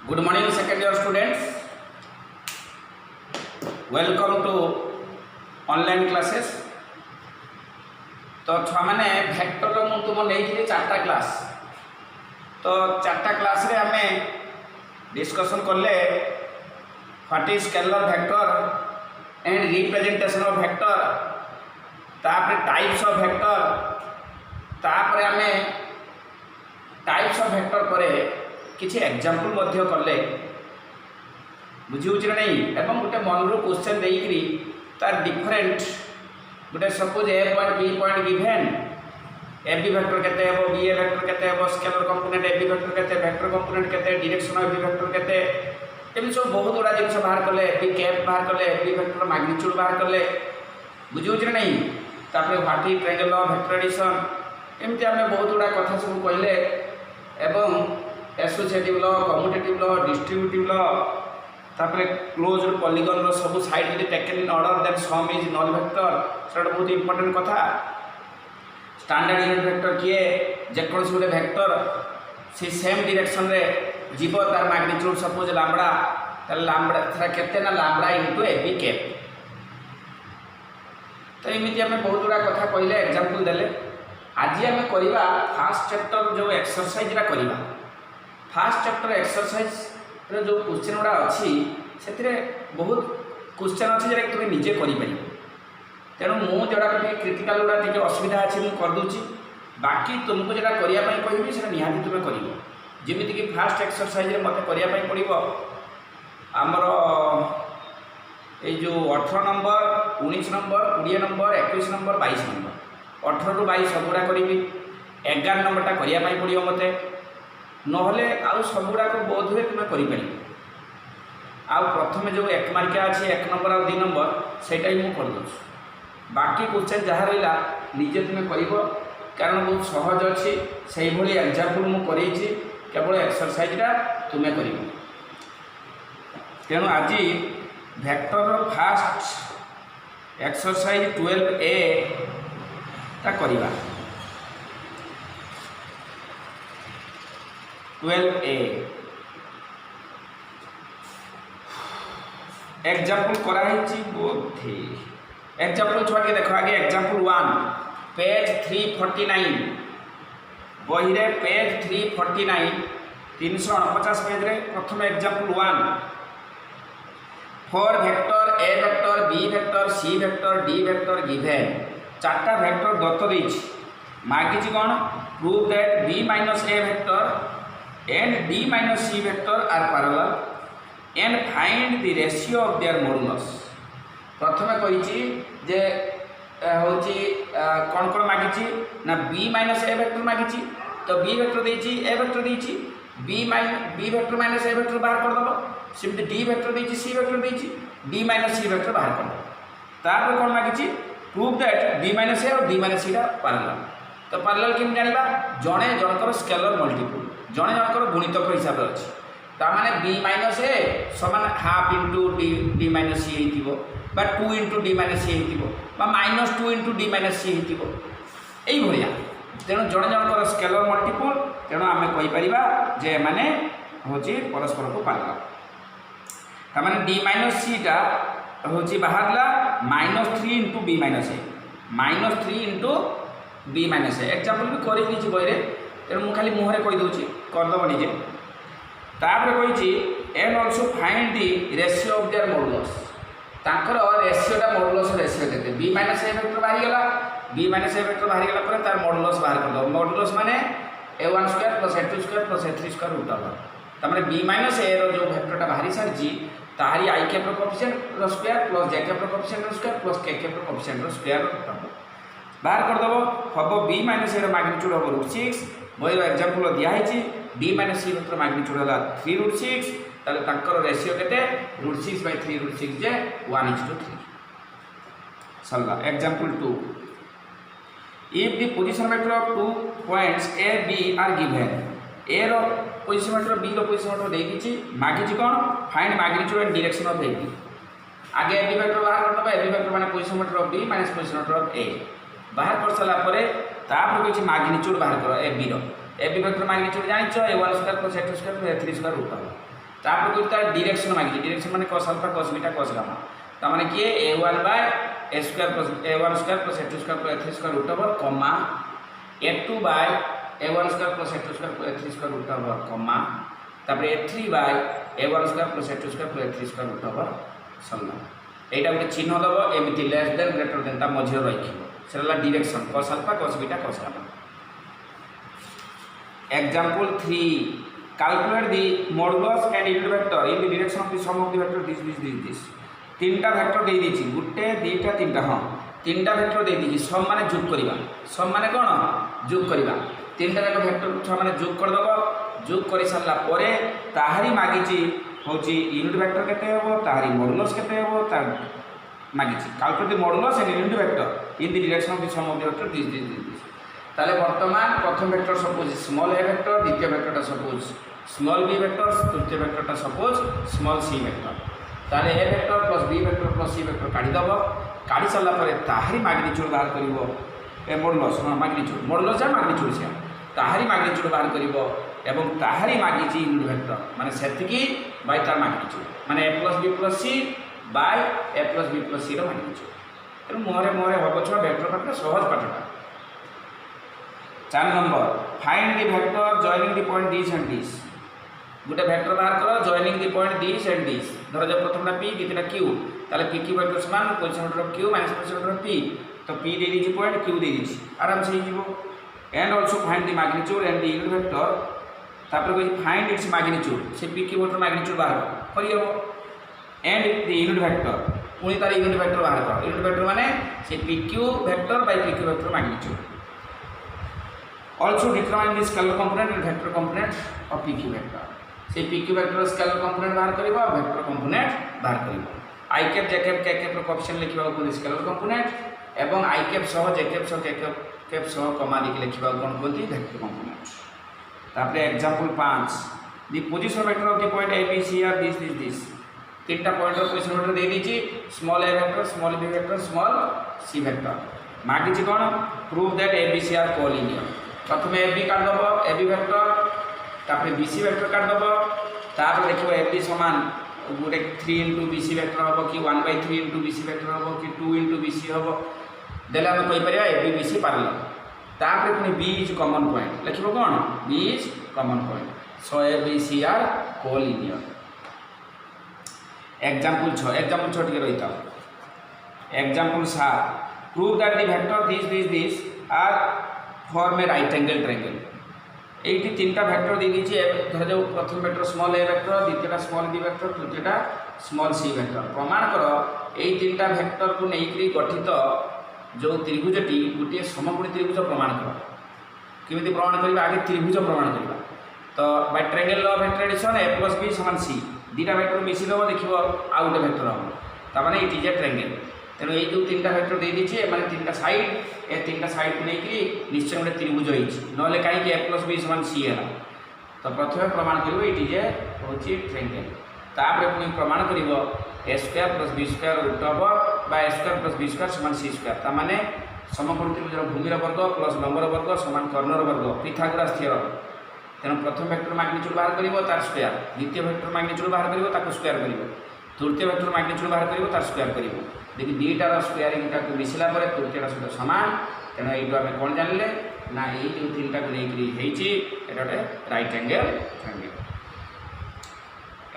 Good morning, second year students. Welcome to online classes. तो छुआ मैंने भेक्टर मु तुम नहीं चार्टा क्लास तो चार्टा क्लास रे हमें डिस्कशन करले what is scalar vector and representation of vector तापर टाइप्स ऑफ वेक्टर तापर हमें टाइप्स ऑफ वेक्टर पर किसी एग्जांपल मध्य कले बुझी नहीं एवं गोटे मन रू क्वेश्चन देकरी तार डिफरेंट गोटे suppose A point B point given A B vector केते हेबो बी ए वेक्टर केते हेबो scalar component A B vector केते वेक्टर कंपोनेंट केते डायरेक्शन ऑफ बी वेक्टर केते एमि सब बहुत गुड़ा जिन बाहर कले बी कैप बाहर कले बी वेक्टर मैग्नीट्यूड बाहर कले बुझी नहीं तापर what is triangle of vector addition एमती आम बहुत गुड़ा कथा सब कहले एवं associative law commutative law distributive law तापर क्लोज पॉलीगन रो सब साइड यदि taken in order then sum is null vector सेटा बहुत इंपोर्टेंट कथा स्टैंडर्ड यूनिट वेक्टर किए जेकोसी गोटे वेक्टर से सेम डायरेक्शन रे जीव तार मैग्नीट्यूड सपोज लैम्बडा तार लैम्बडा थरा केते ना lambda into A B cap तो एमिति हमें बहुत गुड़ा कथा कहले एग्जांपल देले आज आम करवा फास्ट चैप्टर जो एक्सरसाइज रा करवा फास्ट चैप्टर एक्सरसाइज रे जो क्वेश्चन गुड़ा अच्छी से बहुत क्वेश्चन अच्छे जरा तुम निजे कर तेणु मुझे क्रिटिकाल गुड़ा टी असुविधा अच्छी मुझे करदे बाकी तुमको जो करने कहि से निहाती तुम कर जमीक कि फास्ट एक्सरसाइज मत करने पड़ो आमर जो 18 number 19 number 20 number 21 number 22 number 18 ରୁ 22 सबुरा करी 11 नंबरटा करने पड़ो मत नहले आउ सबुड़ाक बोध हुए तुम कर प्रथम जो 1 मार्किया अच्छी 1 नंबर और 2 नंबर सेटा ही मुझे बाकी क्वेश्चन जहाँ रहा निजे तुम कर कारण बहुत सहज अच्छी से भाई एग्जाम्पल मुझे केवल एक्सरसाइजटा तुम्हें कर तेणु आज वेक्टर फास्ट एक्सरसाइज 12A ता करवा 12A एग्जाम्पल कराई बोधे एग्जाम्पल छुआ के देख आगे एग्जाम्पल 1 पेज 349 बही रे पेज 349 349 पेज रे प्रथम example 1 for vector A vector B vector C vector D vector given चार्टा वेक्टर दत्त देछि मागिछि कोन prove that B minus A vector and D minus C vector are parallel and find the ratio of their modulus प्रथम कही जे होची कौन कौन मागिची ना बी माइनस ए वेक्टर मागिची तो बी वेक्टर देची ए वेक्टर देची B vector minus A vector बाहर कर दबो simply D vector देची C vector देची D minus C vector बाहर कर दबो तापर कौन मागिची प्रूव दैट बी माइनस ए और डी माइनस सी दा पैरेलल तो पैरेलल केम जानिबा जणे जनकर स्केलर मल्टीपल जणे जनकर गुणितक हिसाब रे अछि ता माने बी माइनस ए समान हाफ इंटू डी माइनस सी हेतिबो बा 2 इंटू डी माइनस सी हेतिबो बा माइनस 2 इंटू डी माइनस सी हेतिबो एई भरिया तेणु जणे जनकर स्केलर मल्टीपल तेणु आमे कहि परिबा जे माने होची परस्पर को पैरेलल ता माने डी माइनस सी टा होची बाहरला -3 इंटू बी माइनस ए -3 इंटू बी माइनस ए एग्जांपल भी करि दिछि बहिरे तेणु मु खाली मुहरे कहि दोछि कर दबो निजे तापर कहिछि and also find the ratio of their modulus तांकर रेशियोटा मॉडुलस रेशियो देते बी माइनस ए वेक्टर बाहरी गला बी माइनस ए वेक्टर बाहरी गला पर तार मॉडुलस बाहर कर दो मॉडुलस माने a1 square plus a2 square plus a3 square root over तमरे बी माइनस ए रो जो वेक्टरटा बाहरी सारजी ताहारी i कैप रो कोएफिशिएंट रो स्क्वायर प्लस j कैप रो कोएफिशिएंट रो स्क्वायर प्लस k कैप रो कोएफिशिएंट रो स्क्वायर रूट ओवर बाहर कर दबो हबो बी माइनस ए रो मैग्नीट्यूड हबो √6 बहिरो एग्जांपल दिया हिची D minus C vector magnitude हला 3√6 ताले तांकर रेशियो केते √6 बाय 3√6 जे 1:3 सल्ला example 2 if the position vector of 2 points A B are given A रो पोजीशन वेक्टर बी रो पोजीशन वेक्टर दे दिछि मागिछि कोन find magnitude and direction of A B आगे ए बी वेक्टर बाहर कर दबा ए बी वेक्टर माने position vector of B minus position vector of A बाहर कर सला परे तापर किछि मैग्नीट्यूड बाहर करो ए बी रो ए बी वेक्टर मैग्नीट्यूड जानिछो a1 square plus a2 square plus a3 square root over तापर कोई तार डायरेक्शन मांगी डायरेक्शन माने cos alpha cos beta cos gamma ता माने कि a1 by a square plus a1 square plus a2 square plus a3 square root over comma a2 by a1 square plus a2 square plus a3 square root over comma तापर a3 by a1 square plus a2 square plus a3 square root over सल्ला एटा गोटे चिन्ह दबो एमिति less than greater than ता मझिर रखिबो सेला direction cos alpha cos beta cos gamma example 3 calculate the modulus and unit vector in the direction of the sum of the vector this तीनटा वेक्टर दे दीची गुटे दीटा तीनटा हां तीनटा वेक्टर दे दीची सम माने जोग करबा सम माने कोन जोग करबा तीनटा जाक वेक्टर छ माने जोग कर दबो जोग करि सारला परे ताहारी मागीची होची यूनिट वेक्टर केते होबो ताहारी मॉडुलस केते होबो ता मागीची calculate the modulus and unit vector in the direction of the sum of the vector this ताले वर्तमान प्रथम vector suppose small a vector द्वितीय वेक्टरटा सपोज स्मॉल b वेक्टर तृतीय वेक्टरटा सपोज स्मॉल c वेक्टर ताले a vector plus b vector plus c vector काढी दबो काढी सारला परे ताहारी मैग्नीट्यूड बाहर करिवो ए मॉडुलस मॉडुलस जा मैग्नीट्यूड से ताहारी मैग्नीट्यूड बाहर करिवो एवं ताहारी मागीची यूनिट वेक्टर माने सेतिकी बाय तार मैग्नीट्यूड माने a plus b plus c by a plus b plus c रो मैग्नीट्यूड तेनु मोहरे हबो छ वेक्टर पाठ सहज पाठटा 4 number find the vector joining the point this and this गोटे वेक्टर बाहर करो joining the point this and this धर जब प्रथमटा p द्वितीयटा q ताले p q वेक्टर समान position vector q minus position vector p तो p दे दीची पॉइंट q दे दीची आराम से हिजिवो and also find the magnitude and the unit vector तापर कोई फाइंड इट्स मैग्नीट्यूड से p q वेक्टर मैग्नीट्यूड बाहर करियो एंड द यूनिट वेक्टर पुनी तार यूनिट वेक्टर बाहर करो यूनिट वेक्टर माने से p q vector by p q vector magnitude also determine the scalar component and vector component of pq vector से pq vector scalar component बाहर करिबा vector component बाहर करिबा i cap j cap k cap रो coefficient लिखिबा कोन scalar component एवं i cap सह j कैप सह k कैप सह कमा लिखि लिखिबा कोन बोलती vector component तापर example 5 the position vector of the point a b c are this तीनटा पॉइंट और पोजीशन वेक्टर दे दीची small a vector small b vector small c vector मागिची कोन prove that a b c are collinear प्रथम A B काट दबो A B vector तापर बी सी वेक्टर काट दबो तापर देखिबो ए बी समान गोटे 3 * बी सी वेक्टर हबो कि 1/3 * बी सी वेक्टर हबो कि 2 * बी सी हबो देला हम कहि परिया ए बी बी सी पारला तापर पुनी बी इज कॉमन पॉइंट लिखिबो कोन B is common point so A B C are collinear example 6 टिके रहिता example 7 prove that the vector this are form a right angle triangle एटी तीनटा vector दे दीची धर जो प्रथम वेक्टर स्मॉल a वेक्टर द्वितीयटा स्मॉल b वेक्टर तृतीयटा स्मॉल c वेक्टर प्रमाण करो एई तीनटा वेक्टर को नेइकरी गठित जो त्रिभुजटी गोटे समकोणी त्रिभुज प्रमाण करो केमिति प्रमाण करबा आगे त्रिभुज प्रमाण करबा तो by triangle law of addition a + b = c दीटा वेक्टर मिसी दबो देखिबो आ गोटे वेक्टर हम ता माने इट इज ए ट्रायंगल तेणु ये जो तीनटा वेक्टर दे दीजिए माने तीनटा साइड ए तीनटा साइड को लेकरी निश्चय गोटे त्रिभुज होइछि नले काहे कि a + b = c है तो प्रथम प्रमाण करिवो इट इज ए होछि ट्रायंगल तापर पुनी प्रमाण करिवो a² + b² root over by a² + b² = c² ता माने समकोणी त्रिभुजर भूमिर वर्ग प्लस लंबर वर्ग समान कर्णर वर्ग पिथागोरस थ्योरम तेणु प्रथम वेक्टर मैग्नीट्यूड बाहर करिवो तार स्क्वायर द्वितीय वेक्टर मैग्नीट्यूड बाहर करिवो ताको स्क्वायर करिवो तृतीय वेक्टर मैग्नीट्यूड बाहर करिवो तार स्क्वायर करिवो देखि दीटार स्क्वायरिंग को मिसला पर तृतीयटा सहित सामान तेणु ये आम कौन जानले ना ये जो तीनटा को लेकिन एटा गोटे right angle triangle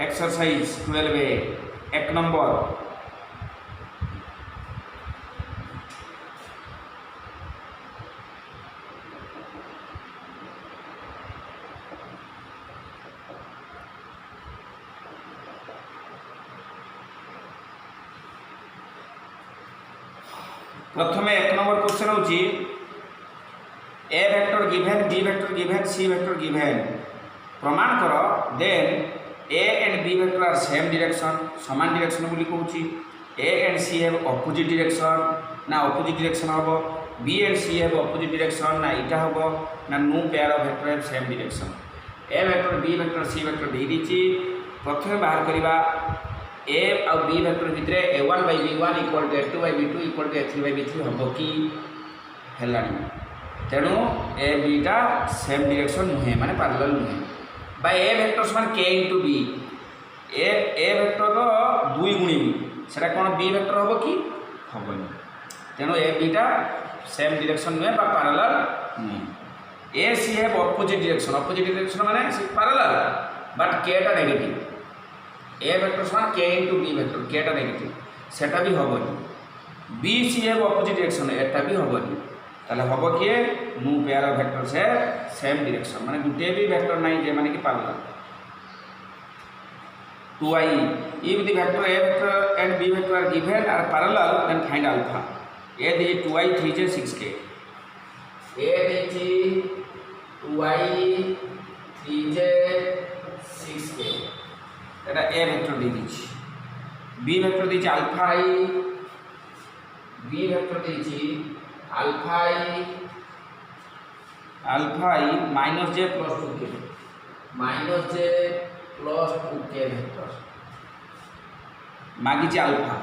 exercise 12 1 number प्रथम 1 नंबर क्वेश्चन होची A vector given B vector given C vector given प्रमाण करो then A and B vector are same direction समान डायरेक्शन बोली कहूची A and C have opposite direction ना opposite direction हबो B and C have opposite direction ना इटा हबो ना no pair of vector have same direction A vector B vector C vector दे दीची प्रथम बाहर करिबा ए और बी वेक्टर भितर a1/b1 = a2/b2 = a3/b3 हम कि हेलानी तेणु ए बीटा सेम डायरेक्शन नुहे माने पैरेलल नुहे बाय ए वेक्टर्स मान k * b ए वेक्टर दुई गुणी सेटा कौन बी वेक्टर हम कि हेनी तेणु ए बीटा सेम डायरेक्शन नुहे पैरेलल नुहे ए सी हैव अपोजिट डायरेक्शन माने पैरेलल बट के टा नेगेटिव ए वेक्टर समान के इंटू बी वेक्टर के टा नेगेटिव सेटा भी हेनी B C have opposite direction एटा भी हेनी ताले हम किए मु पेयर ऑफ वेक्टर से सेम डायरेक्शन माने गुटे भी वेक्टर नहीं जे माने कि parallel 2i if the vector a vector and b vector are given are parallel then find alpha a the 2i 3j 6k a the 2i 3j 6k এটা a vector দিয়ে দিচ্ছি b vector দিচ্ছি alpha i b vector দিচ্ছি alpha i minus j plus 2k minus j plus 2k vector मागिचे alpha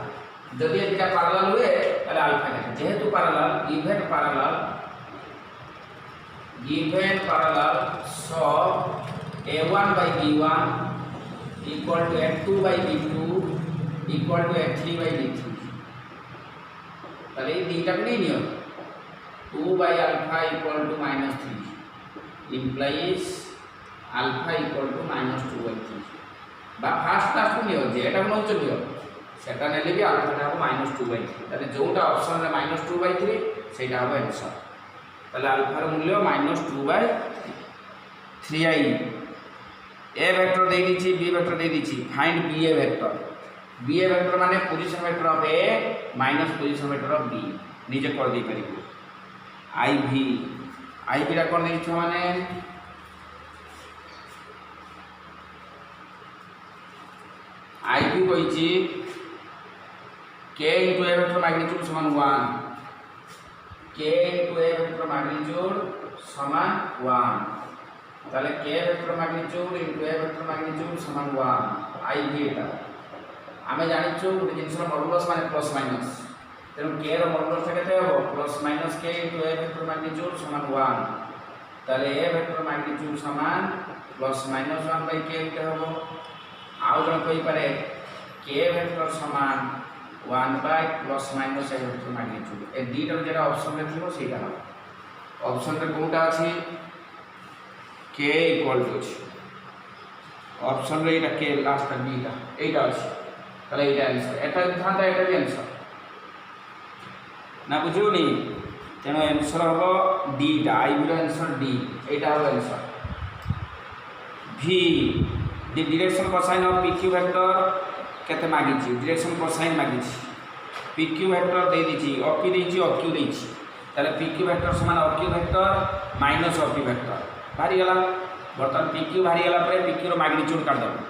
जदि एटा parallel हुए ताले अल्फा के जेहेतु parallel given parallel so a1 by b1 equal to a2 by b2 equal to a3 by b3 ताले ये दुटा को नहीं neo 2 by alpha equal to -3 implies alpha equal to -2 by 3 बा फास्ट क्लास को नियो जेटा को नउच नियो सेटा नेले भी alpha टा को -2 by 3 ताले जोटा ऑप्शन रे -2 by 3 सेटा हो आंसर ताले alpha रो मूल्य -2 by 3i a वेक्टर दे दीची b वेक्टर दे दीची फाइंड ba वेक्टर माने position vector of a minus position vector of b नीचे कर दे परिबो iv रा कोन दे छ माने IV कही k into a vector magnitude समान 1 k into a vector magnitude समान 1 ताले k vector magnitude into a vector magnitude समान 1 IV एटा आमे जानि छु गोटे जिंस मॉडुलस माने प्लस माइनस तेनु k रो मॉडुलस ता केते हो plus minus k into a vector magnitude समान 1 ताले a vector magnitude समान प्लस माइनस 1 by k केते हो आउ जन कहि पारे k वेक्टर समान 1 by plus minus a vector magnitude ए दीटा जेटा ऑप्शन में थिबो सेटा हो ऑप्शन रे कोटा अछि k इक्वल टू अछि ऑप्शन रे एटा k लास्ट तक बीटा एटा अछि तले एटा आंसर एटा थांता एटा भी आंसर ना बुझुनी तेनो आंसर हो d टा i बिलो आंसर d एटा हो answer v the direction cosine of pq vector केते मागिची डायरेक्शन कोसाइन मागिची pq वेक्टर दे दीची op देची oq देची ताले pq वेक्टर समान oq vector minus op vector भारी गला बर्तन pq भारी गला परे pq रो मैग्नीट्यूड काट दबो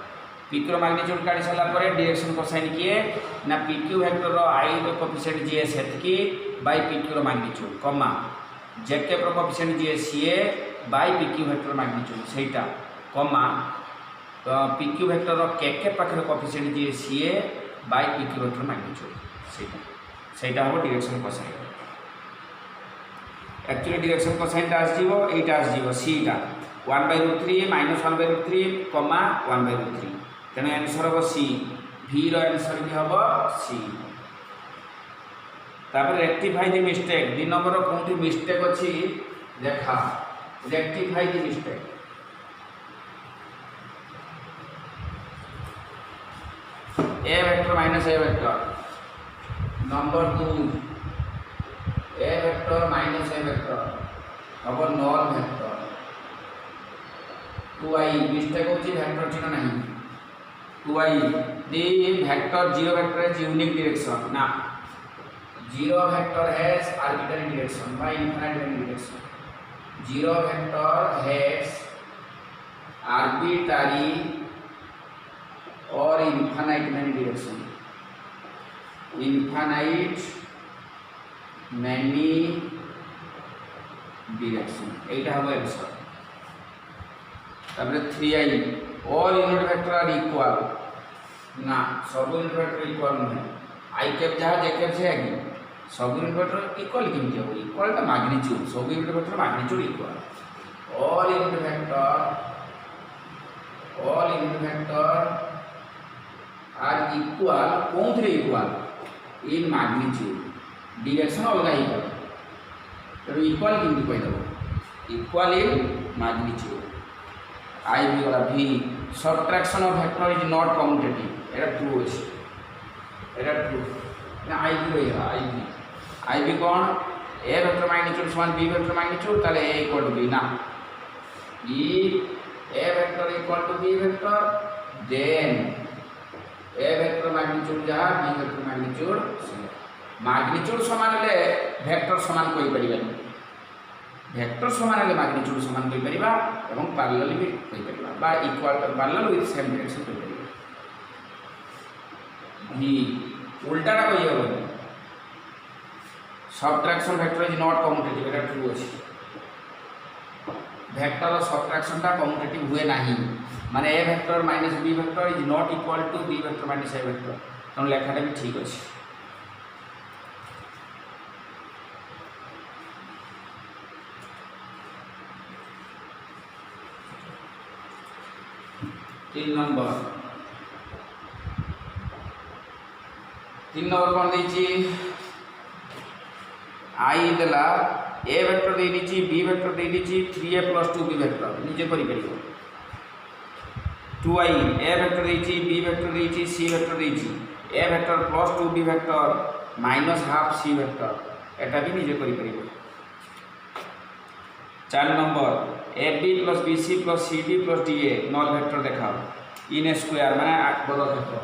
pq रो मैग्नीट्यूड काटी सला परे डायरेक्शन कोसाइन किए ना pq वेक्टर रो i रो कोएफिशिएंट जे सेतकी बाय pq रो मैग्नीट्यूड कमा jk रो कोएफिशिएंट जे ca by pq vector magnitude सेटा कमा तो pq वेक्टर रो के पाखरे कोएफिशिएंट जे ca by pq vector magnitude सेटा हो direction cosine actually direction cosine टा आसीबो एटा आसीबो c टा 1/√3 -1/√3 कमा 1/√3 तेने आंसर हो c v रो आंसर भी हो c तापर रेक्टिफाई द मिस्टेक दी नंबर कोठी मिस्टेक अछि देखा rectify the mistake a vector minus a vector number 2 a vector minus a vector अब नॉन वेक्टर 2i मिस्टेक होची वेक्टर चिन्ह नहीं 2i दी वेक्टर 0 वेक्टर है यूनिक डायरेक्शन ना 0 vector has arbitrary direction by infinite direction 0 vector has arbitrary और infinite many direction infinite many direction एटा हो आंसर तापर 3i all unit vector are equal ना सब यूनिट वेक्टर इक्वल नहीं i कैप जहाँ j कैप से आगे सब यूनिट वेक्टर इक्वल केमती हो इक्वल का मैग्नीट्यूड सब unit vector magnitude equal all unit vector are equal कौन थे इक्वाल इन मैग्नीट्यूड डायरेक्शन अलग ही पर तेणु इक्वाल केमती कहीदेव इक्वाल इन मैग्नीट्यूड आई भी गला भी subtraction of vector is not commutative एटा ट्रू अछि एटा ट्रू ना आई भी रही आई भी कौन ए वेक्टर मैग्नीट्यूड समान बी वेक्टर मैग्नीट्यूड ताले ए इक्वल टू बी ना A vector equal to B vector then A vector magnitude जहाँ बी वेक्टर मैग्नीट्यूड समान ले वेक्टर समान कोई परिबेन वेक्टर समान ले मैग्नीट्यूड समान कोई परिबा एवं पैरेलल भी कोई परिबा बा equal parallel with same direction कोई परिबा भी उल्टाटा कोई होबो subtraction vector is not commutative एटा ट्रू अछि वेक्टर सब्ट्रैक्शन टा कम्यूटेटिव हुए नहीं माने A vector minus B vector is not equal to B vector minus A vector तो लेखाटा भी ठीक अछि तीन नंबर कौन देछि आई देला ए वेक्टर दे दीची बी वेक्टर दे दीची 3a + 2b वेक्टर नीचे करि परिबो 2i ए वेक्टर देछि बी वेक्टर देछि सी वेक्टर देछि A vector + 2b vector -½ c vector एटा भी नीचे करि परिबो 4 number ab + bc + cd + da non vector देखाओ इन स्क्वायर माने वर्ग क्षेत्र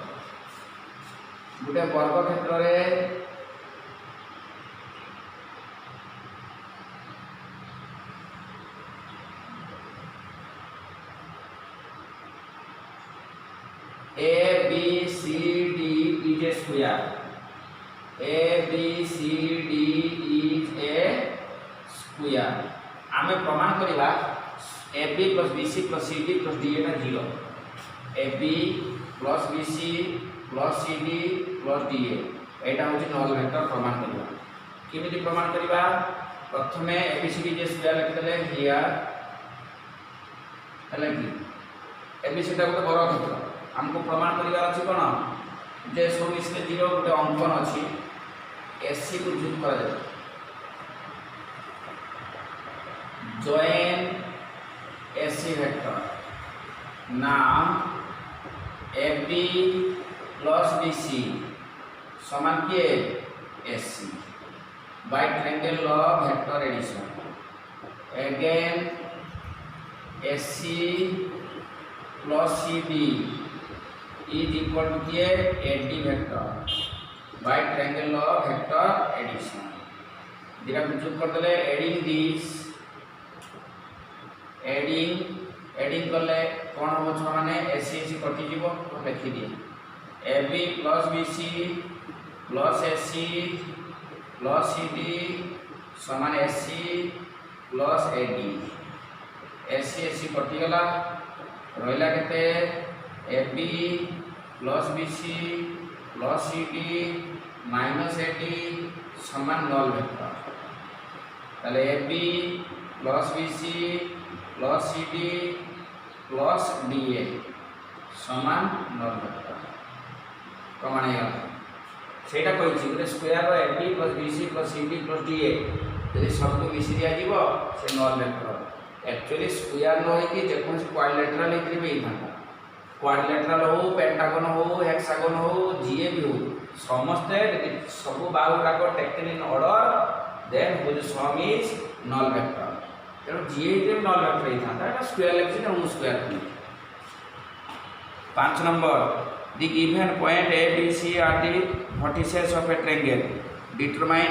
गुटे वर्ग क्षेत्र रे A B C D is a square. A B C D is a square. आमे प्रमाण करिबा AB + BC + CD + DA ना 0. AB + BC + CD + DA एटा होची नल वेक्टर प्रमाण करिबा केमिति प्रमाण करिबा प्रथमे ABCD जे स्क्वायर लिख देले हियर हला कि ABCD टा गोटे बड़ क्षेत्र हमको प्रमाण करिवार अछि कोन जे सब इसके 0 गोटे अंकन अछि एससी को जूम करा जाय जॉइन एससी वेक्टर नाम AB + BC समान के SC by triangle law vector addition again SC + CD is equal to के AD वेक्टर by triangle law vector addition दिरा को चुप कर देले एडिंग करले कोन हो छ माने AC कटि जीवो तो लिखि दिए AB + BC + SC + CD समान SC + AD SC कटि गला रहिला केते AB + BC + CD - AD समान नल वेक्टर ताले AB + BC + CD + DA समान नल वेक्टर प्रमाण है सेटा कहि छि गोटे square rho AB + BC + CD + DA यदि सब को मिसी दिया जीवो से नल वेक्टर एक्चुअली स्क्वायर न होई कि जे कोन क्वाड्रिलेटरल इकरी भी था क्वाड्रिलेटरल हो पेंटागन हो हेक्सागन हो जीए भी हो समस्त सब बाहुटाक taken in order then which sum is null vector तेणु जीए नल वेक्टर ही था एटा स्क्वायर लिखि हम square 5 number the given point A B C are the vertices of a triangle determine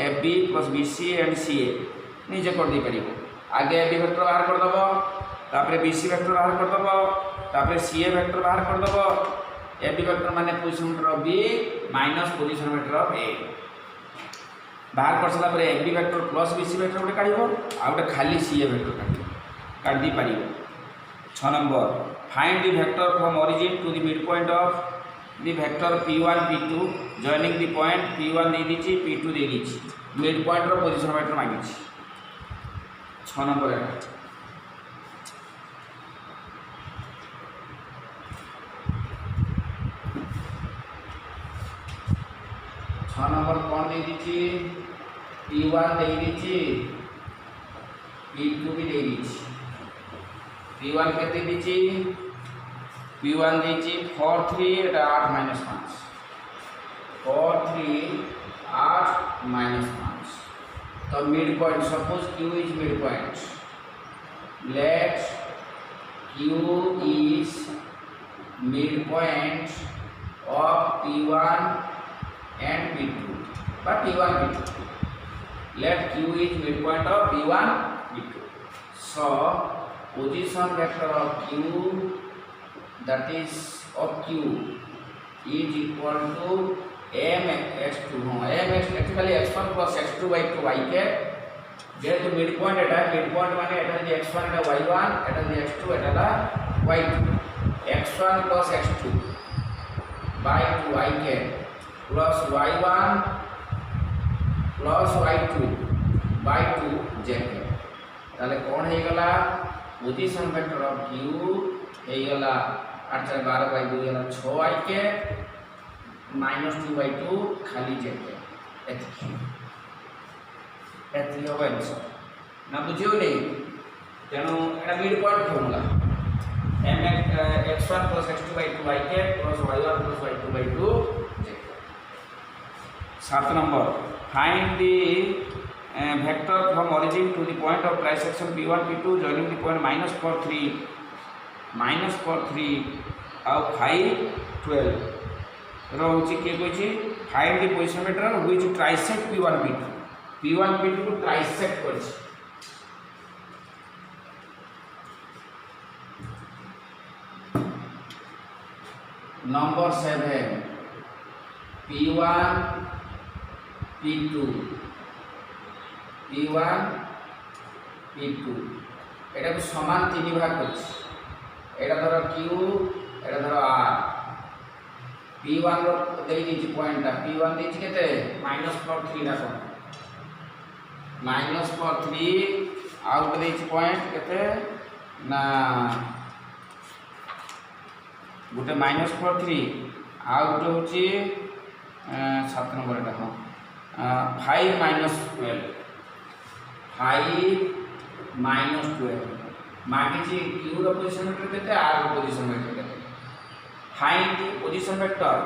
AB + BC and CA निजे कर दी परिबो आगे AB vector बाहर कर दबो तापरे BC वेक्टर बाहर कर दबो तापरे CA वेक्टर बाहर कर दबो AB वेक्टर माने position vector of B minus position vector of A बाहर कर सला परे AB vector plus BC vector गोटे काढिबो आ गोटे खाली CA वेक्टर काढिबो काढ दी परिबो 6 number find the vector from origin to the mid point of the vector P1 P2 joining the point P1 दे दीची P2 दे दीची मिड पॉइंट रो पोजीशन वेक्टर मांगी 6 नंबर है नंबर कौन दे दीची P1 दे दीची P2 भी दे दीची P1 केते दीची P1 दीची 4 3 एटा 8 माइनस 5 4 3 8 माइनस 5 तो mid point suppose Q is mid point let Q is midpoint of P1 and P2 but P1 P2 let Q is midpoint of P1 P2 so position vector of Q that is of Q is equal to mx2 mx actually x1 plus x2 by 2 y के যেহেতু mid point মানে এটা যে x1 এটা y1 এটা যে x2 এটা y2 x1 plus x2 by 2 y के plus y1 plus y2 by 2 z के তাহলে কোন হয়ে গলা পজিশন ভেক্টর অফ q হয়ে গলা 8 4 12 by 2 গলা 6y के -2 by 2 খালি z के এটি হবে आंसर না বুঝিও নেই তেণু এটা mid point formula x1 plus x2 by 2 y के plus y1 plus y2 by 2 z 7 number find the vector from origin to the point of trisection p1 p2 joining the point -4 3 ଆଉ 5 12 ରହୁଛି କିଏ କହିଛି find the position vector which trisect p1 p2 P1 P2 को trisect करछि number 7 P1 P2 এটা को समान तीन भाग करछि एटा धर Q एटा धर R P1 रो देई दिछि पॉइंट P1 दिछि केते -4 3 ना कोन -4 आउट देछि पॉइंट केते ना गोटे -4 3 आउट होची 7 नंबर एटा हां 5 -12 मागिछि Q रो पोजीशन वेक्टर केते R रो पोजीशन वेक्टर केते find the position vector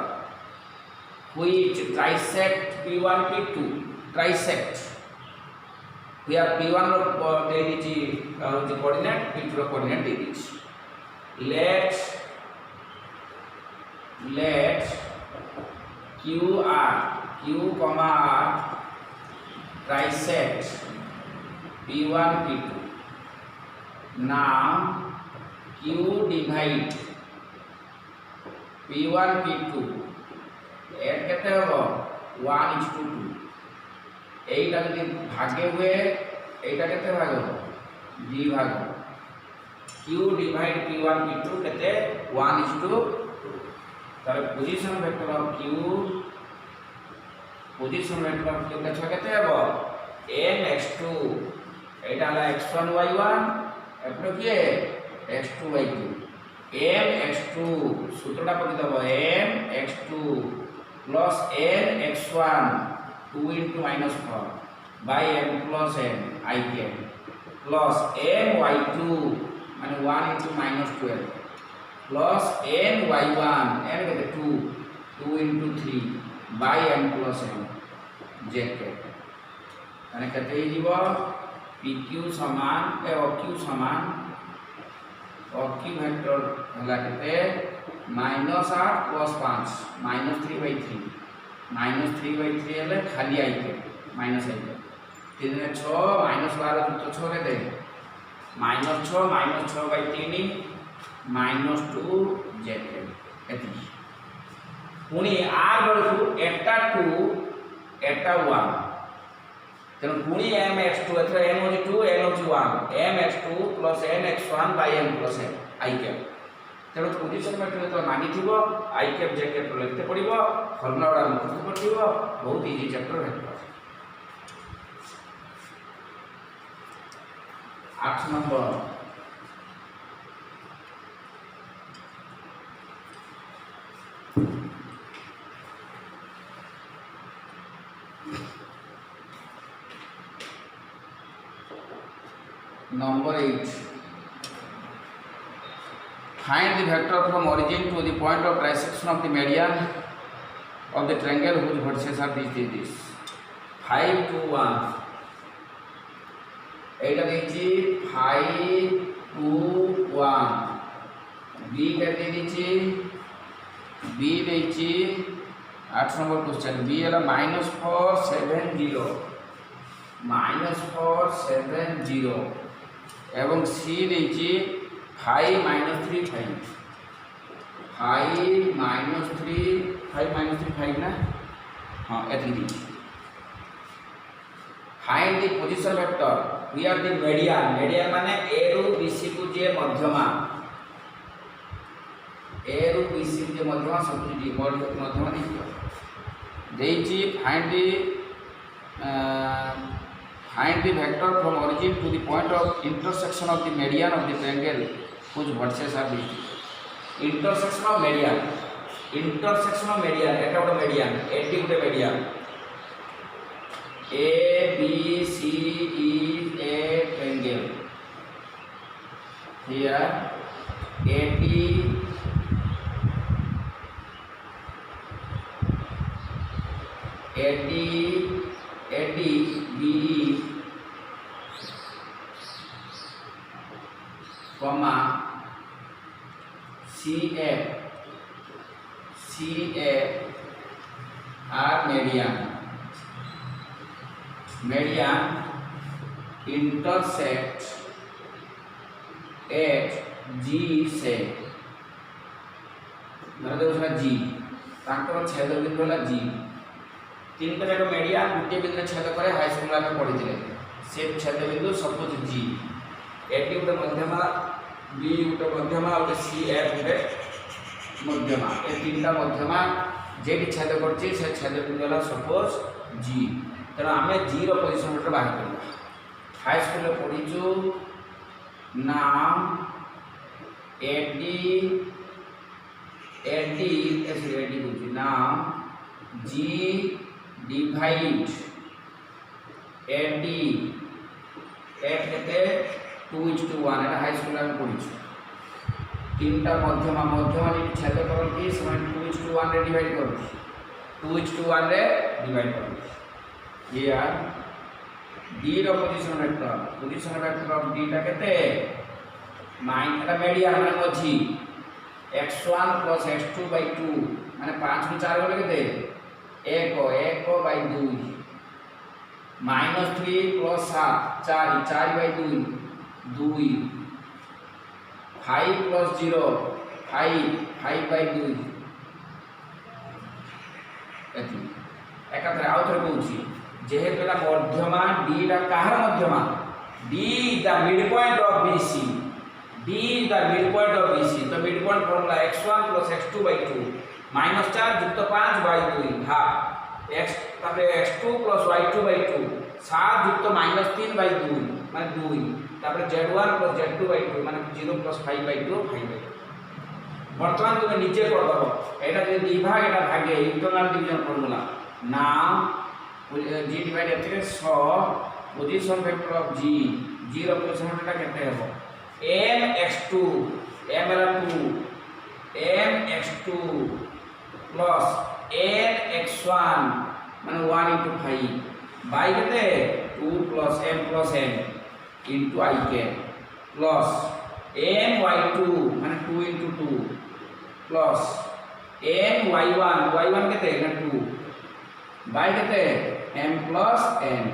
which trisect P1 P2 trisect where P1 रो दे दिछि कोऑर्डिनेट P2 रो कोऑर्डिनेट दे दिछि let Q R trisect P1 P2 now Q divide P1 P2 एट केते हो 1:2 এইটা যদি ভাগে हुए এইটা কেতে ভাগ হবে 2 ভাগ Q divide P1 P2 কেতে 1:2 তাহলে পজিশন ভেক্টর অফ Q কেতে হবে mx2 এইটা হলো x1 y1 এপটো কি x2 y2 mx2 সূত্রটা পড়ি দেব mx2 plus nx1 2 into -4 by m plus n I can plus ny2 মানে 1 into -12 plus ny1 n কেতে 2 into 3 by m plus n z के মানে কেতে হই দিব pq সমান oq সমান oq ভেক্টর হলা কেতে -8 plus 5 -3/3 -3/3 हेले खाली आई के माइनस आई के 3 ने 6 -12 तो 6 के दे -6 -6/3 -2 z के एति पुनी r बळकु एटा 2 एटा 1 तेन पुनी mx2 एथरा m होजी 2 n होजी 1 mx2 plus nx1 by m plus n i के तेणु पोजिशन वेक्टर तो मानि थिबो आई कैप जे कैप लिखते पड़िबो फॉर्मूला वाला मुखस्त पड़िबो बहुत इजी चैप्टर है 8 number Number 8. Find the vector from origin to the point of trisection of the median of the triangle whose vertices are these. 5 2 1. এইটা দিচ্ছি 5 2 1. B কে দিয়ে দিচ্ছি, B দিচ্ছি 8 নম্বর কোশ্চেন। B হলো -4 7 0, -4 7 0 এবং C দিচ্ছি 5 -3 5, 5 -3 5 -3 5 না, হ্যাঁ এটি দিচ্ছি। Find the position vector here the median, median মানে A ରୁ BC କୁ যে মধ্যমা, A ରୁ BC କୁ যে মধ্যমা সবুজ ডি মধ্যমা ଦେଇଛି। Find the vector from origin to the point of intersection of the median of the triangle whose vertices are these. Intersection of median, intersection of median এটা ଗୋଟେ median, এটি ଗୋଟେ median। A B C is a triangle. Here AD BE comma CF are median. Median intersect at G से, धर दो G तांकर छेद बिंदु होला G। तीन तरह का median गोटे बिंदु छेद करे, हाई स्कूल में पढ़ी थे से छेद बिंदु सपोज G, एटी गोटे मध्यमा, B गोटे मध्यमा और C F गोटे मध्यमा, ए तीनटा मध्यमा जेटी छेद करछि से छेद बिंदु होला सपोज G। तेणु आम जी रोजिशन वेक्टर बाहर कर हाई स्कूल पढ़ीचु नाम एडी नाम जी डिवाइड एडी एट के 2:1 এটা हाई स्कूल में पढ़ीचु। तीनटा मध्यमा मध्यमा जी छेद करती से 2:1 रे डिवाइड करती, 2:1 रे डिवाइड करती। Here D ର पोजीशन वेक्टर ऑफ D टा केते माइन एटा मीडियन माने मझी x1 + x2/2 माने 5 ରୁ 4 गले केते 1 1/2 -3 + 7 4 4/2 2 5 + 0 5 5/2 एति एकाथरे आउथरे कहूची जेहेतु मध्यमा D टा कहार मध्यमा, D the mid point of BC, D the mid point of BC। तो mid point formula x1 + x2/2 -4 + 5/2 half x तापर x2 + y2/2 7 + -3/2 माने 2 तापर z1 + z2/2 माने 0 + 5/2 5/2। वर्तमान तुम नीचे कर दो एटा जे विभाग एटा भागे इंटरनल डिवीजन फॉर्मूला नाम G डिवाइड एते 100 position vector of G, G रो पोजीशन वेक्टर केते हेबो m x2 m वाला 2 m x2 plus n x1 माने 1 * 5 बाय केते 2 + m + n into I के प्लस m y2 माने 2 * 2 प्लस m y1 केते ना 2 बाय केते m + n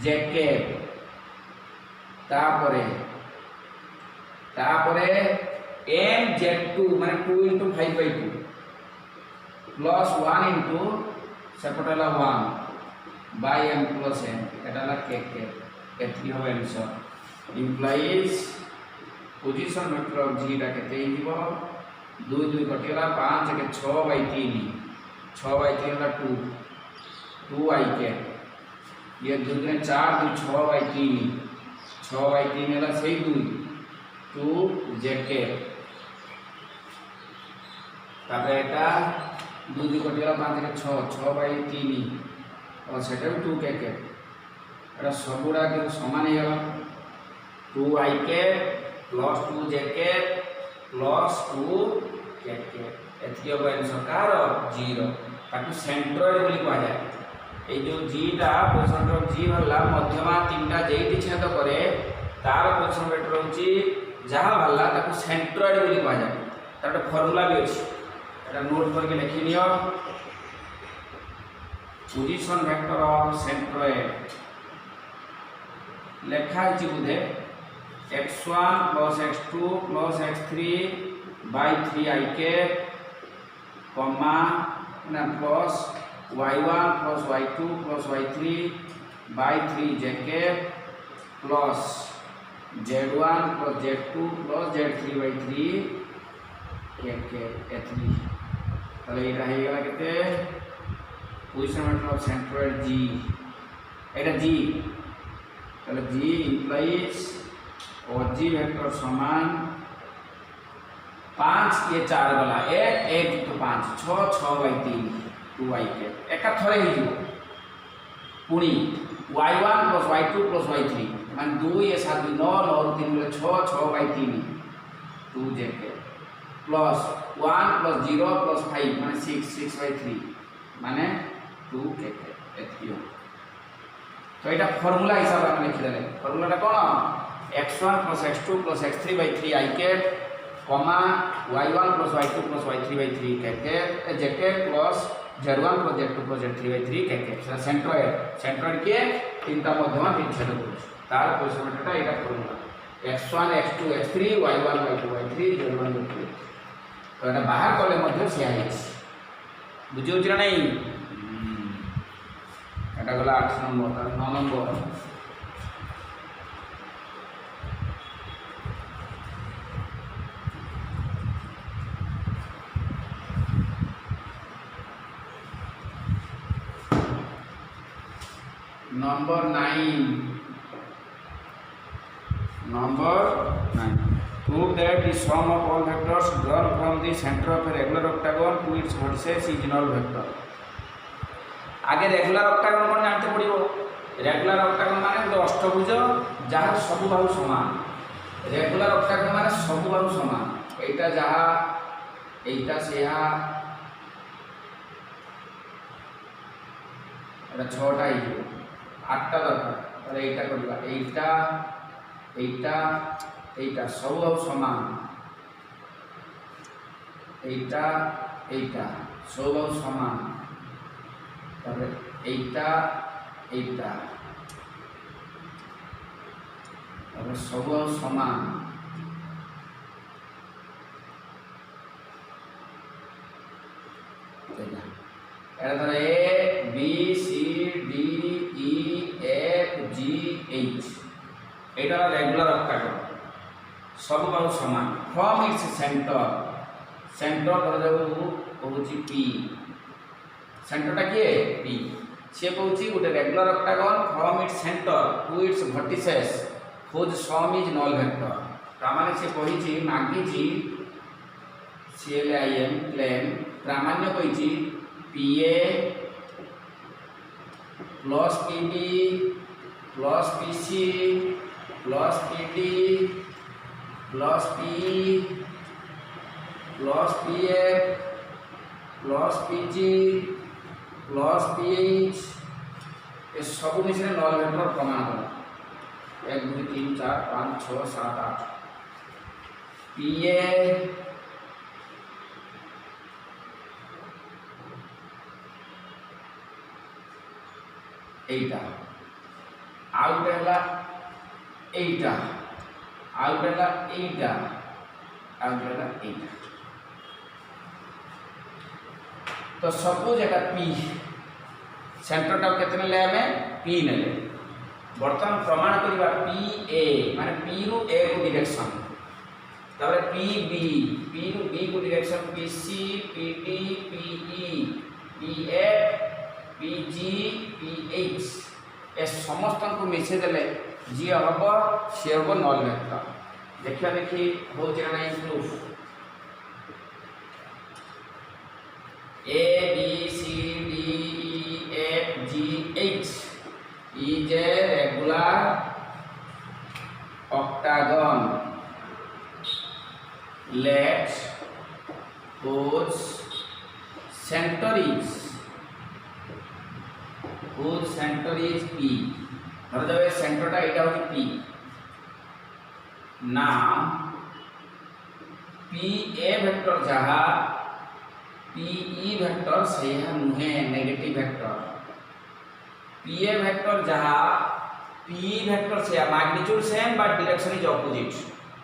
जेके तापरे m z2 माने 2 * 5/2 प्लस 1 into सेपटला 1 बाय m + n एटाला के एथि हो answer implies position vector of G टा केते हिबो 2 2 कटिला 5 के 6/3 6/3 का 2 I के ये 2 ने 4 2 6/3 6/3 है सही 2 जेके तापर एटा 2 2 कटिला 5 के 6 6/3 और सेटा 2 के एटा सबुडा के समान हे गला 2i cap plus 2j plus 2k एथि अब आंसर कार 0 ताकू सेंट्रोइड बोली कहा जाए। ए जो जीटा पोजिशन ऑफ जी भला मध्यमा तीनटा जेठी छेद करे तार पोजिशन वेक्टर होची जहा भला ताकू सेंट्रोइड बोली कहा जाए। तार फार्मूला भी अछि एटा नोट करके लिखि लियो। पोजिशन वेक्टर ऑफ सेंट्रोइड लेखा है बुधे x1 plus x2 plus x3 by 3i cap comma ना plus y1 plus y2 plus y3 by 3j cap plus z1 plus z2 plus z3 by 3 cap एथली ताले एटा हे गला केते position vector of centroid g एटा g ताले g implies और g वेक्टर समान 5 ये 4 वाला 1 1 तो 5 6 6 बाई 3 2i के एका थरे ही जो पुणी y1 plus y2 plus y3 मान 2 ये 7 9 9 3 बोले 6 6 बाई 3 2j के प्लस 1 प्लस 0 प्लस 5 माने 6 6 बाई 3 माने 2k एथियो। तो ये फॉर्मूला हिसाब से लिखी देले फॉर्मूलाटा कोन x1 plus x2 plus x3 by 3i cap comma y1 plus y2 plus y3 by 3 cap j cap plus z1 plus z2 plus z3 by 3 cap centroid के तीनटा मध्यमा तीन छेद करू तार पोजीशन वेक्टरटा एटा formula x1 x2 x3 y1 y2 y3 z1 z2 तो एटा बाहर कले मध्य से आइ बुझियो छिना नै एटा गला 8 number 9 number number 9 prove that the sum of all vectors drawn from the center of a regular octagon to its vertices is null vector। आगे regular octagon कोन जानते पड़िबो रेगुलर ऑक्टागन माने जो अष्टभुज जहाँ सब बाहु समान रेगुलर ऑक्टागन माने सब बाहु समान एटा जहाँ एटा से यहाँ एटा 6टा ही 8टा दरकार और एटा करबा एटा एटा एटा सब बाहु समान एटा एटा सब बाहु समान तबे एटा एटा तबे सब समान एटा A B C D E F G H एटा रेगुलर ऑक्टागन सब बाहु समान फ्रॉम इट्स सेंटर धर जाऊ होची पी सेंटरटा किए पी से कहूँ गोटे regular octagon from its centre to its vertices whose sum is null vector तामाने से कही मागी CLIM प्लेन प्रामाण्य कही PA plus PD plus PC plus PD plus PE plus PF plus PG plus PH ये सब मिश्र नल वेक्टर प्रमाण कर 1 2 3 4 5 6 7 8 PA एटा आउट है एटा आउट है एटा आउट है एटा तो सपोज एटा P सेंटर टा कितने ले हमें P ने ले बर्तमान प्रमाण करबा PA माने P रु A को डायरेक्शन तबरे PB P रु B को direction PC PD PE PF PG PH ए समस्त को मिसे देले जी हम सी हम नल वेक्टर देखिया देखी हो जाना proof A B C D E F G H is a regular octagon octagon. Let whose center is P. ধরা যাবে সেন্টারটা এটা হচ্ছে P. Now PA ভেক্টর যাহা PE ভেক্টর সেহা নুহে নেগেটিভ ভেক্টর. PA ভেক্টর যাহা PE ভেক্টর সেহা magnitude same but direction is opposite.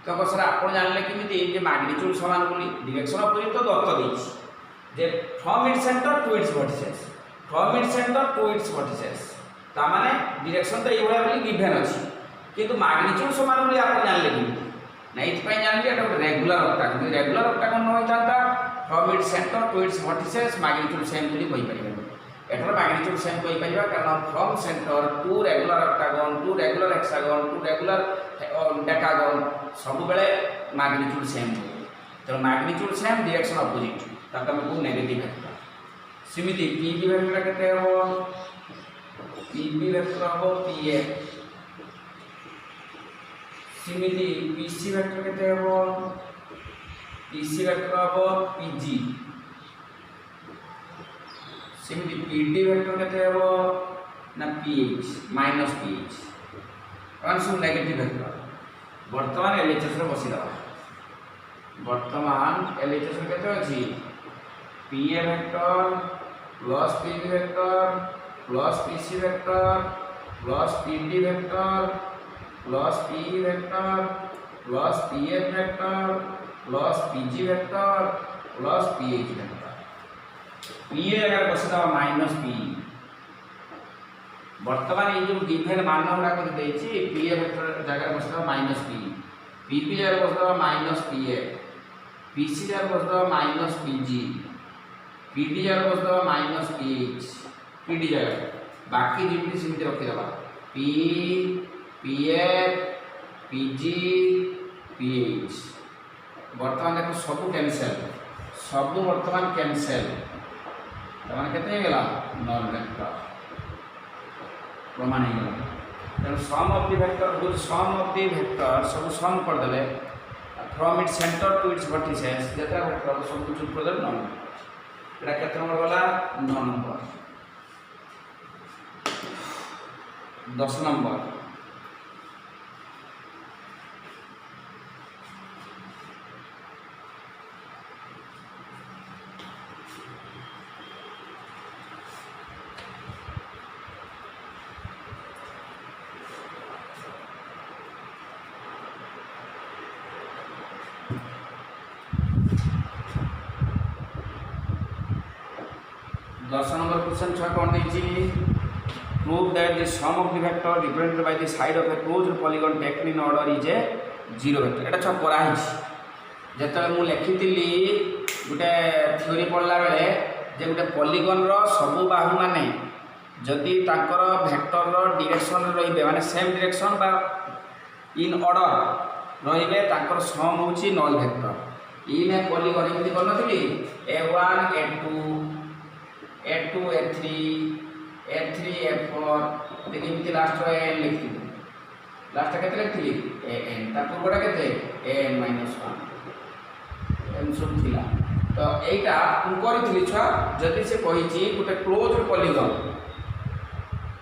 तो सर आप जानले केमिति जे मैग्निट्यूड समान बोली डायरेक्शन अपोजिट तो दत्त देछि जे from its centre to its vertices ता माने डायरेक्शन तो एई भलिया बोली गिवन अछि किंतु मैग्निट्यूड समान बोली आप जानले केमिति ना इतपय जानले एटा रेगुलर ऑक्टागन न होइताता from its centre to its vertices magnitude same बोली कहि परिबे. एटर मैग्निट्यूड सेम कहि परिबा कारण from centre to regular octagon to regular hexagon to regular decagon सब बेले मैग्निट्यूड सेम हो. तो मैग्निट्यूड सेम डायरेक्शन अपोजिट ताका को नेगेटिव वेक्टर. सिमिति पीबी वेक्टर केते हो पीबी वेक्टर हो पीए. सिमिति पीसी वेक्टर केते हो पीसी वेक्टर हो पीजी. सिमिति पीडी वेक्टर केते हो ना पीएच माइनस पीएच कौन सब नेगेटिव वेक्टर. वर्तमान एलएचएस रे बसी दवा. वर्तमान एलएचएस रे केते अछि PA vector plus PB vector plus PC vector plus PD vector plus PE vector plus PF vector plus PG vector plus PH vector. PA अगर बसी दवा माइनस पी. वर्तमान ये जो गिवन मान गुड़ा देछि पीए वेक्टर जगह बसदा माइनस पी पीपी जगह बसदा माइनस पीए पीसी जगह बसदा माइनस पीजी पीडी जगह बसदा माइनस पीएच पीडी जगह बाकी जितनी सीमित रखी दबा पी पीएफ पीजी पीएच. वर्तमान देखो सब कैंसिल सब वर्तमान कैंसिल तमाने केते गेला नॉन वेक्टर प्रमाण हो. तेणु sum of the vector good sum of the vector सब सम कर देले from its centre to its vertices जेता वेक्टर सब कुछ कर देले नॉन. एटा केते नंबर वाला 9 नंबर. 10 नंबर क्वेश्चन 6 कौन देछि prove that the sum of the vector represented by the side of a closed polygon taken in order is a zero vector. एटा छ करा हिच जेतले मु लिखितिली गुटे थ्योरी पढ़ला बेले जे गुटे पॉलीगॉन रो सब बाहु माने जदि ताकर वेक्टर रो डायरेक्शन रहिबे माने सेम डायरेक्शन बा इन ऑर्डर रहिबे ताकर सम होची नल वेक्टर. इन ए polygon एमति करनथि a1 a2 a2 a3 a3 a4 देखिए लास्ट रो n लिखि लास्ट केते लिखि an ता पूर्वटा केते an - 1 एम सब थिला. तो एटा हम करिथिली छुआ जदि से कहिछि गुटे क्लोज्ड पॉलीगॉन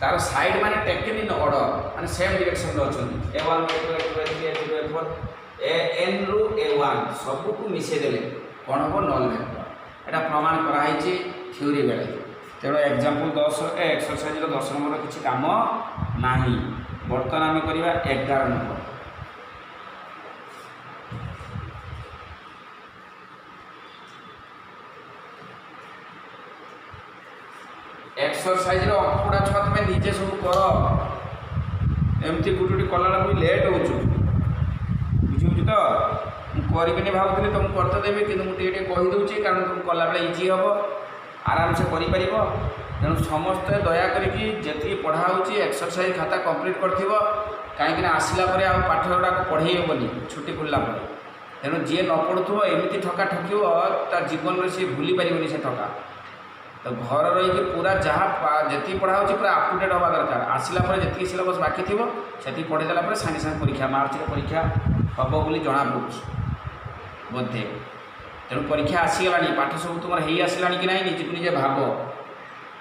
तार साइड माने टेकन इन ऑर्डर माने सेम डायरेक्शन रो अछन a1 a2 a3 a4 an रो a1 सब को मिसे देले कोन हो नल वेक्टर. एटा प्रमाण करा हिछि थ्योरी बेले. तेणु एग्जाम्पल 10 एक्सरसाइज 10 नंबर किसी काम ना. बर्तमान आम करवा 11 नंबर. एक्सरसाइज अफुड़ा छुआ तुम निजे सब कर एमती गुटी कला लेट हो बुझुच तो मुझे भावुली तुमको करते देवी कि मुझे कहीदे कारण तुम कला बेले इजी हम आराम से करें. तेणु समस्ते दयाकोरी जी पढ़ा एक्सरसाइज खाता कंप्लीट कर कहीं आसला पाठ गुड़ाक पढ़े हेनी छुट्टी खोलला. तेणु जी न पढ़ु एमती ठका ठकिव ता जीवन में सी भूली पारे से ठका. तो घर रही पूरा जहाँ जी पढ़ा हो पूरा अप टू डेट हवा दरकार आसला जी सिलेबस बाकी थी से पढ़ीदेला सागे सागे परीक्षा मार्च परीक्षा हम बोली जना पड़ुଛି बोधे तेणु परीक्षा आसीगला पाठ सब तुम हो आसला कि ना निजक निजे भाव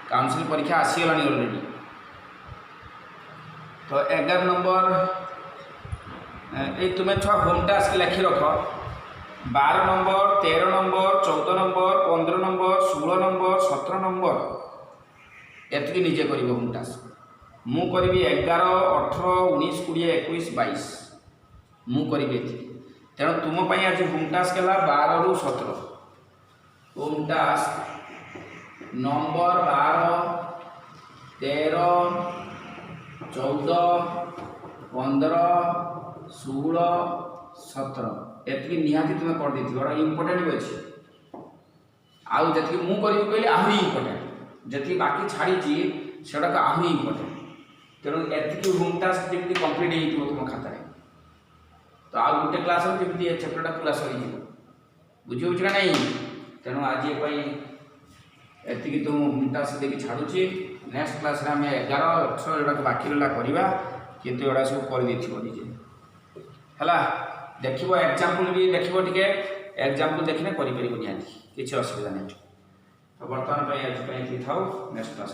काउनसिल परीक्षा आसीगला अलरेडी। तो 11 नंबर ये तुम्हें छुआ होम टास्क लिखि रख 12 number 13 number 14 number 15 number 16 number 17 number एतकी निजे कर होम टास्क मु करी 11 18 19 20 21 22 मु करी तेणु तुम आज होम टास्क है 12 रु 17 होम टास्क नंबर 12 13 14 15 16 17 एतकी निहाती तुम्हें कर दी इम्पोर्टेंट भी अच्छे आउ जी मुझे कहली आहरी इम्पोर्टेंट जी बाकी छाड़ी से आहरी इम्पोर्टेंट तेणु एतिकी होम टास्क जमी कम्प्लीट हो तुम खाता तो आउ गोटे क्लास जमी चैप्टरटा पूरा सरी बुझे ना नहीं तेणु आज एतिकी तुम होम टास्क देखिए छाड़ुची नेक्स्ट क्लास में आम 11 18 जोड़ा बाकी रहा करवा कितु एड़ा सब कर निजे है देखो एग्जाम्पल भी देखो टे एग्जाम्पल देखने करें निहाती किसी असुविधा नहीं। तो बर्तमान आज था नेक्स्ट क्लास।